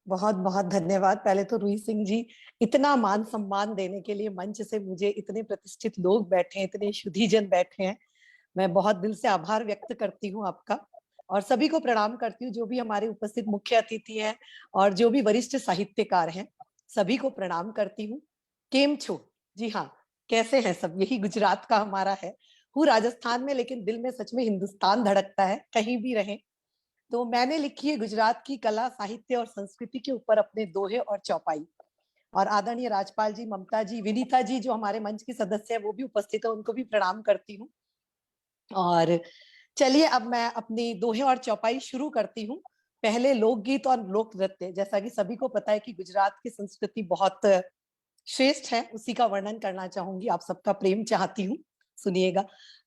बहुत बहुत धन्यवाद। पहले तो रूही सिंह जी, इतना मान सम्मान देने के लिए मंच से मुझे, इतने प्रतिष्ठित लोग बैठे हैं, इतने शुद्धिजन बैठे हैं, मैं बहुत दिल से आभार व्यक्त करती हूँ आपका। और सभी को प्रणाम करती हूँ, जो भी हमारे उपस्थित मुख्य अतिथि हैं और जो भी वरिष्ठ साहित्यकार हैं, सभी को प्रणाम करती हूँ। केम छो? जी हाँ, कैसे हैं सब? यही गुजरात का हमारा है। हूँ राजस्थान में, लेकिन दिल में सच में हिंदुस्तान धड़कता है, कहीं भी रहे। तो मैंने लिखी है गुजरात की कला, साहित्य और संस्कृति के ऊपर अपने दोहे और चौपाई। और आदरणीय राजपाल जी, ममता जी, विनीता जी जो हमारे मंच की सदस्य है वो भी उपस्थित है, उनको भी प्रणाम करती हूँ। और चलिए अब मैं अपनी दोहे और चौपाई शुरू करती हूँ। पहले लोकगीत और लोक नृत्य, जैसा कि सभी को पता है कि गुजरात की संस्कृति बहुत श्रेष्ठ है, उसी का वर्णन करना चाहूंगी। आप सबका प्रेम चाहती हूँ, सुनिएगा।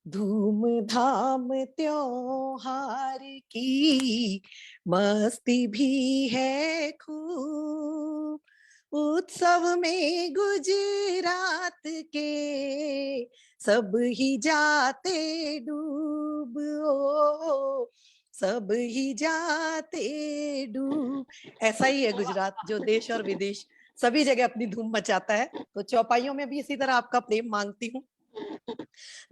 धूम धाम त्योहार की मस्ती भी है खूब, उत्सव में गुजरात के सब ही जाते डूब, ओ सब ही जाते डूब। ऐसा ही है गुजरात, जो देश और विदेश सभी जगह अपनी धूम मचाता है। तो चौपाइयों में भी इसी तरह आपका प्रेम मांगती हूँ।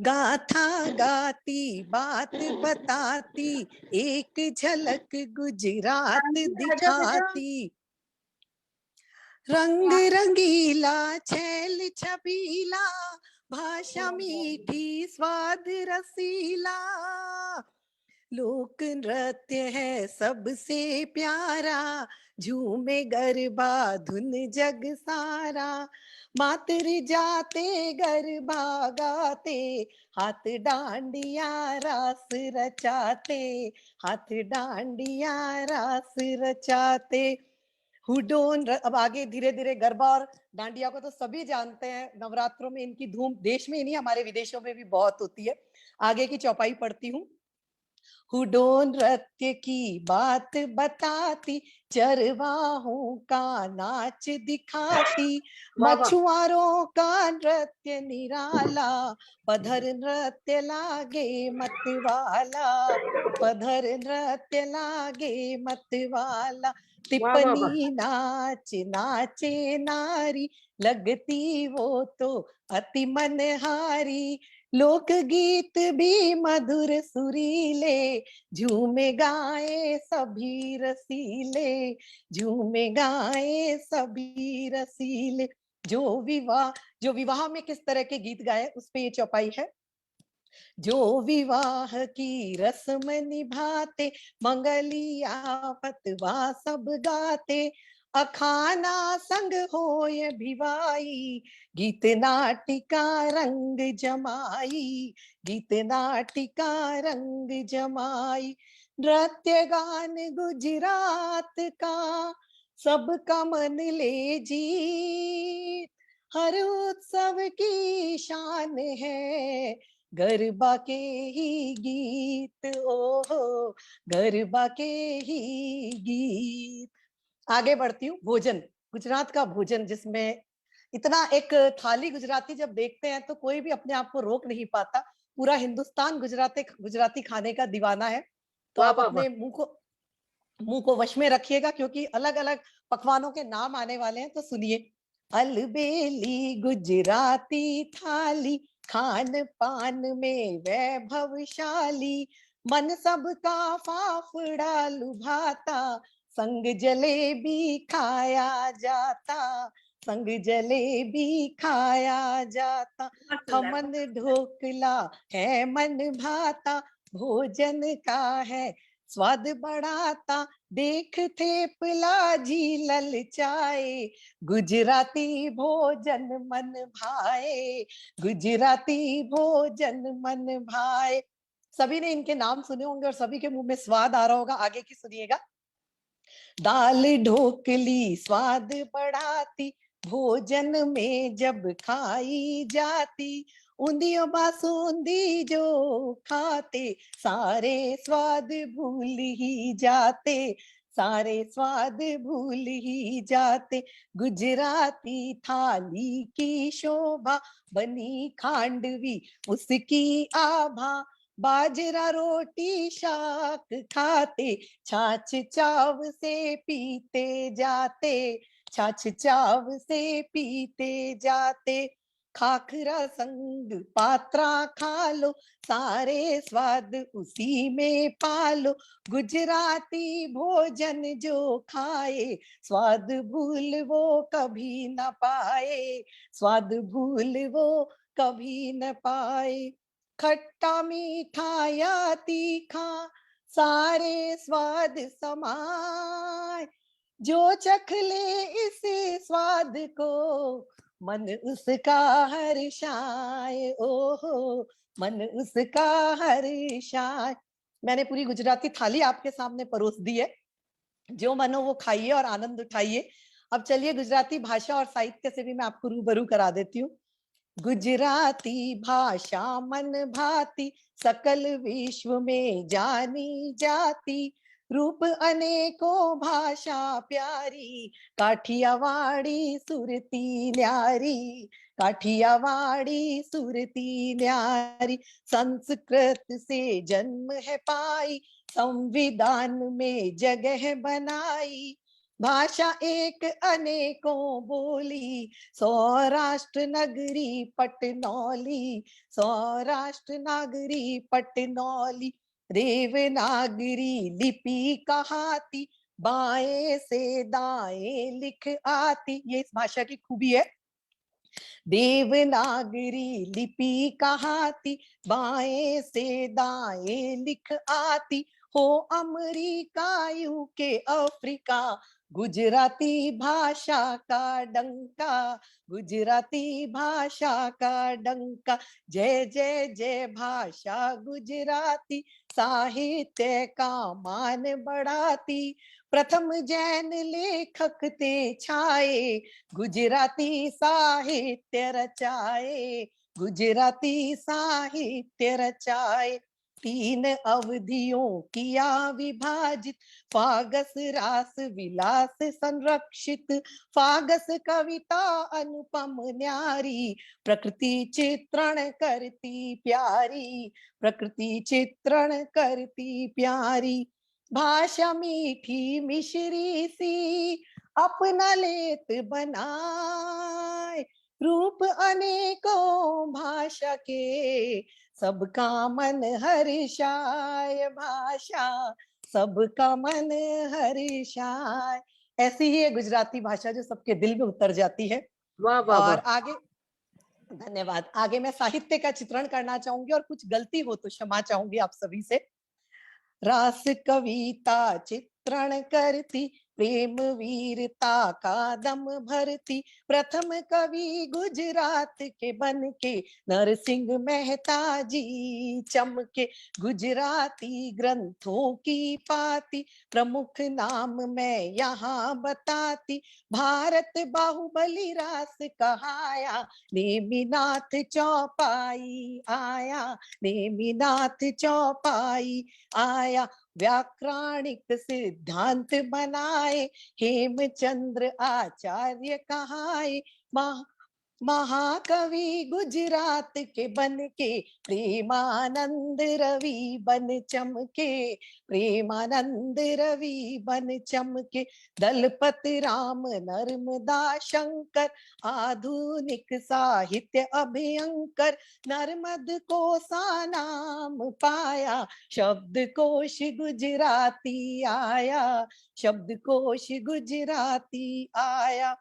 गाथा गाती बात बताती, एक झलक गुजरात दिखाती, रंग रंगीला छैल छबीला, भाषा मीठी स्वाद रसीला, लोक नृत्य है सबसे प्यारा, झूमे गरबा धुन जग सारा, मातर जाते गरबा गाते, हाथ डांडिया रास रचाते, हाथ डांडिया रास रचाते। हुडोन अब आगे धीरे धीरे गरबा और डांडिया को तो सभी जानते हैं, नवरात्रों में इनकी धूम देश में ही नहीं, हमारे विदेशों में भी बहुत होती है। आगे की चौपाई पढ़ती हूँ। हुडो नृत्य की बात बताती, चरवाहों का नाच दिखाती, मछुआरों का नृत्य निराला, पधर नृत्य लागे मतवाला, पधर नृत्य लागे मतवाला, टिप्पणी नाच नाचे नारी, लगती वो तो अति मनहारी, लोकगीत भी मधुर सुरीले, झूमे गाए सभी रसीले, झूमे गाए सभी रसीले। जो विवाह में किस तरह के गीत गाए उस पे ये चौपाई है। जो विवाह की रस्म निभाते, मंगलिया फतवा सब गाते, अखाना संग होय भिवाई, गीत नाटिका रंग जमाई, गीत नाटिका रंग जमाई, नृत्य गान गुजरात का सबका मन ले जीत, हर उत्सव की शान है गरबा के ही गीत, ओहो गरबा के ही गीत। आगे बढ़ती हूँ। भोजन, गुजरात का भोजन, जिसमें इतना एक थाली गुजराती जब देखते हैं तो कोई भी अपने आप को रोक नहीं पाता। पूरा हिंदुस्तान गुजराती गुजराती खाने का दीवाना है। तो आप अपने मुंह को वश में रखिएगा, क्योंकि अलग अलग पकवानों के नाम आने वाले हैं। तो सुनिए। अलबेली गुजराती थाली, खान पान में वैभवशाली, मन सबका फाफड़ा लुभाता, संग जलेबी खाया जाता, संग जलेबी खाया जाता, खमन ढोकला है मन भाता, भोजन का है स्वाद बढ़ाता, देख थेपला जी ललचाए, गुजराती भोजन मन भाए, गुजराती भोजन मन भाए। सभी ने इनके नाम सुने होंगे और सभी के मुंह में स्वाद आ रहा होगा। आगे की सुनिएगा। दाल ढोकली स्वाद बढ़ाती, भोजन में जब खाई जाती, ऊंधियो बासुंदी जो खाते, सारे स्वाद भूल ही जाते, सारे स्वाद भूल ही जाते, गुजराती थाली की शोभा, बनी खांडवी उसकी आभा, बाजरा रोटी शाक खाते, छाछ चाव से पीते जाते, छाछ चाव से पीते जाते। खाखरा संग पात्रा खा लो, सारे स्वाद उसी में पालो। गुजराती भोजन जो खाए, स्वाद भूल वो कभी न पाए, स्वाद भूल वो कभी न पाए। खट्टा मीठा या तीखा, सारे स्वाद समाए। जो चख ले इस स्वाद को, मन उसका हर्षाए। ओहो, मन उसका हर्षाए। मैंने पूरी गुजराती थाली आपके सामने परोस दी है। जो मनो वो खाइए और आनंद उठाइए। अब चलिए गुजराती भाषा और साहित्य से भी मैं आपको रूबरू करा देती हूँ। गुजराती भाषा मन भाती, सकल विश्व में जानी जाती। रूप अनेकों भाषा प्यारी, काठियावाड़ी सुरती न्यारी, काठियावाड़ी सुरती न्यारी। संस्कृत से जन्म है पाई, संविधान में जगह बनाई। भाषा एक अनेकों बोली, सौराष्ट्र नगरी पटनौली, सौराष्ट्र नगरी पटनौली। देवनागरी लिपि कहाती, बाएं से दाएं लिख आती। ये इस भाषा की खूबी है। देवनागरी लिपि कहाती, बाएं से दाएं लिख आती। हो अमेरिका यूके अफ्रीका, गुजराती भाषा का डंका, गुजराती भाषा का डंका। जय जय जय भाषा गुजराती, साहित्य का मान बढ़ाती। प्रथम जैन लेखक थे छाए, गुजराती साहित्य रचाए, गुजराती साहित्य रचाए। तीन अवधियों किया विभाजित, फागस रास विलास संरक्षित। फागस कविता अनुपम न्यारी, प्रकृति चित्रण करती प्यारी, प्रकृति चित्रण करती प्यारी। भाषा मीठी मिश्री सी, अपना लेत बनाए। रूप अनेकों भाषा के, सबका मन हर्षाय। भाषा सबका मन हर्षाय। ऐसी ही है गुजराती भाषा जो सबके दिल में उतर जाती है। वाह वाह और वाह। आगे, धन्यवाद। आगे मैं साहित्य का चित्रण करना चाहूंगी और कुछ गलती हो तो क्षमा चाहूंगी आप सभी से। रास कविता चित्रण करती, प्रेम वीरता का दम भरती। प्रथम कवि गुजरात के बन के, नरसिंह मेहता जी चमके। गुजराती ग्रंथों की पाती, प्रमुख नाम मैं यहाँ बताती। भारत बाहुबली रास कहाया, नेमिनाथ चौपाई आया, नेमिनाथ चौपाई आया। व्याकरणिक सिद्धांत बनाए, हेमचंद्र आचार्य कहाए। महाकवि गुजरात के बन के, प्रेमानंद रवि बन चमके, प्रेमानंद रवि बन चमके। दलपत राम नर्मदा शंकर, आधुनिक साहित्य अभयंकर। नर्मद को सा नाम पाया, शब्दकोश गुजराती आया, शब्दकोश गुजराती आया।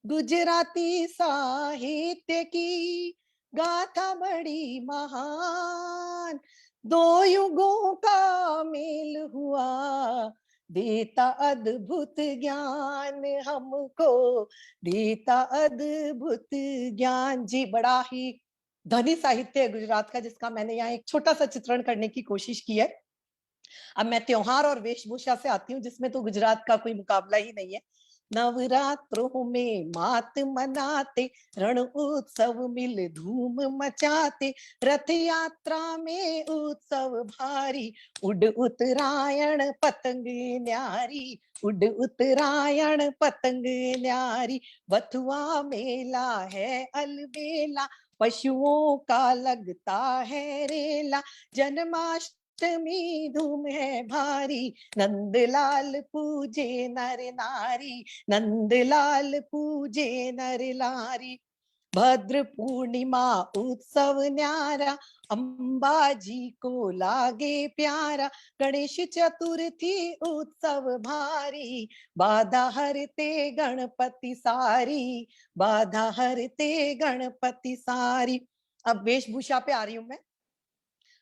गुजराती साहित्य की गाथा बड़ी महान, दो युगों का मेल हुआ, देता अद्भुत ज्ञान हमको, देता अद्भुत ज्ञान। जी, बड़ा ही धनी साहित्य है गुजरात का, जिसका मैंने यहाँ एक छोटा सा चित्रण करने की कोशिश की है। अब मैं त्योहार और वेशभूषा से आती हूँ, जिसमें तो गुजरात का कोई मुकाबला ही नहीं है। नवरात्रों में मात मनाते, रण उत्सव मिल धूम मचाते। रथ यात्रा में उत्सव भारी, उड उत्तरायण पतंग न्यारी, उड उत्तरायण पतंग न्यारी। वथुआ मेला है अलबेला, पशुओं का लगता है रेला, जन्माष्टमी धूम है भारी, नंदलाल पूजे नर नारी, नंदलाल पूजे नर नारी। भद्र पूर्णिमा उत्सव न्यारा, अंबाजी को लागे प्यारा, गणेश चतुर्थी उत्सव भारी, बाधा हरते गणपति सारी, बाधा हरते गणपति सारी। अब वेशभूषा पे आ रही हूं मैं।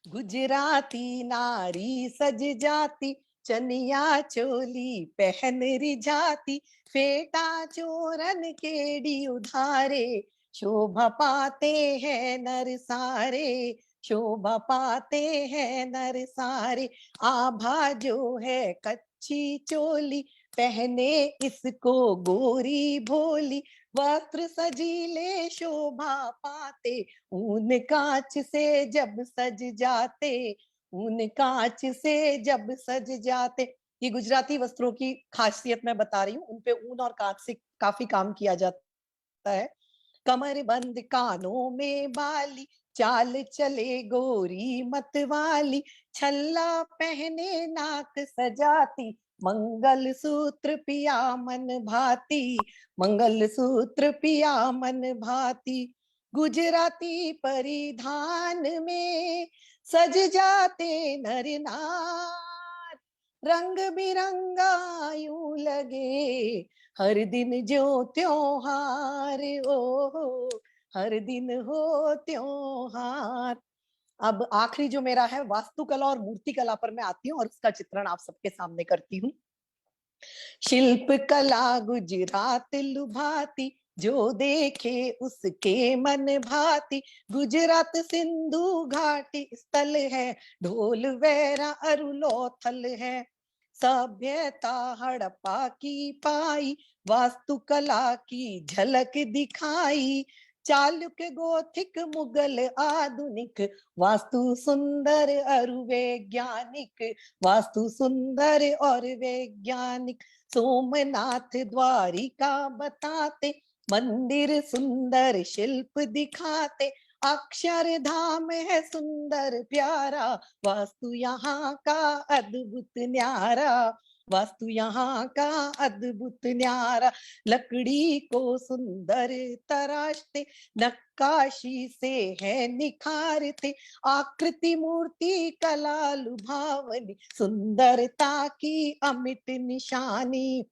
गुजराती नारी सज जाती, चनिया चोली पहन रिझाती, फेटा चोरन केड़ी उधारे, शोभा पाते हैं नर सारे, शोभा पाते हैं नर सारे। आभा जो है कच्ची चोली, पहने इसको गोरी भोली, वस्त्र सजीले शोभा पाते, ऊन कांच से जब सज जाते, ऊन कांच से जब सज जाते। ये गुजराती वस्त्रों की खासियत मैं बता रही हूँ, उनपे ऊन और कांच से काफी काम किया जाता है। कमर बंद कानों में बाली, चाल चले गोरी मतवाली, छल्ला पहने नाक सजाती, मंगल सूत्र पिया मन भाती, मंगल सूत्र पिया मन भाती। गुजराती परिधान में सज जाते नर नार, रंग बिरंगा यूं लगे हर दिन जो त्योहार, ओ हर दिन हो त्योहार। अब आखिरी जो मेरा है वास्तुकला और मूर्तिकला पर मैं आती हूँ और उसका चित्रण आप सबके सामने करती हूँ। शिल्प कला गुजरात लुभाती, जो देखे उसके मन भाती, गुजरात सिंधु घाटी स्थल है, ढोल वैरा अरुलोथल है, सभ्यता हड़प्पा की पाई, वास्तुकला की झलक दिखाई, चालुक्य गोथिक मुगल आधुनिक, वास्तु सुंदर और वैज्ञानिक, वास्तु सुंदर और वैज्ञानिक। सोमनाथ द्वारिका बताते, मंदिर सुंदर शिल्प दिखाते, अक्षरधाम है सुंदर प्यारा, वास्तु यहाँ का अद्भुत न्यारा, वास्तु यहाँ का अद्भुत न्यारा। लकड़ी को सुंदर तराशते, नक्काशी से है निखारते, आकृति मूर्ति कला लुभावनी, सुंदरता की अमिट निशानी,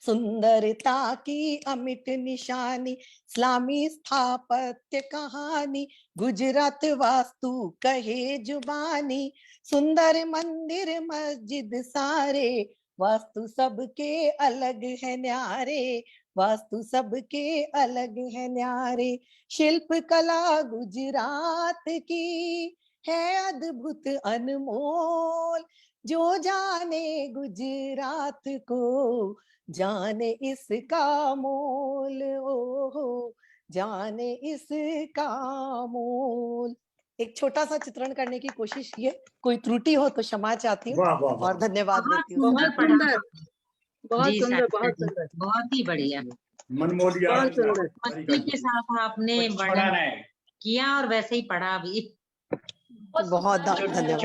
सुंदरता की अमिट निशानी। इस्लामी स्थापत्य कहानी, गुजरात वास्तु कहे जुबानी, सुंदर मंदिर मस्जिद सारे, वास्तु सबके अलग है न्यारे, वास्तु सबके अलग है न्यारे। शिल्प कला गुजरात की है अद्भुत अनमोल, जो जाने गुजरात को जाने इसका मोल, ओ जाने इसका मोल। एक छोटा सा चित्रण करने की कोशिश की है, कोई त्रुटि हो तो क्षमा चाहती हूँ और धन्यवाद देती हूँ। बहुत सुंदर, बहुत जी सुंदर, साक्षात बहुत जी, सुंदर, बहुत ही बढ़िया। बहुत सुंदर। मस्ती के साथ आपने वर्णन किया और वैसे ही पढ़ा भी। बहुत धन्यवाद।